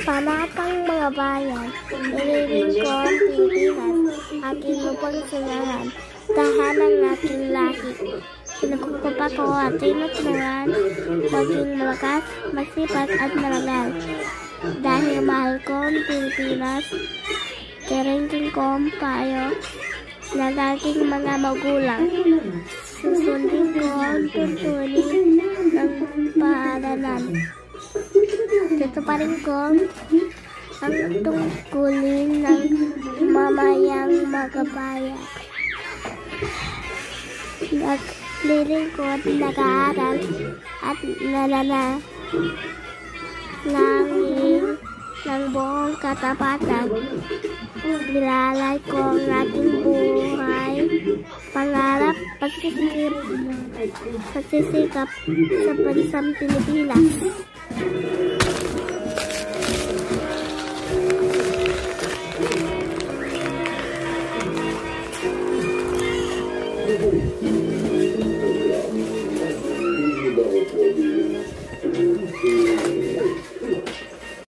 Panatang mga bayan, iniling ko ang Pilipinas, aking lupang singahan, tahanang aking lahi. Pinagkukup ako at tinutulungan, maging malakas, masipag at malagal. Dahil mahal ko ang Pilipinas, tiringking ko ang payo ng aking mga magulang. Susundin ko ang tuntunin ng paaralan. Tutuparin ko ang tungkulin ng mamayang magabayan. Naglilingkod, nag-aaral at nananalangin ng buong katapatan. Nilalay ko ang ating buhay, pangarap, pagsisikap sa bansang Pilipinas.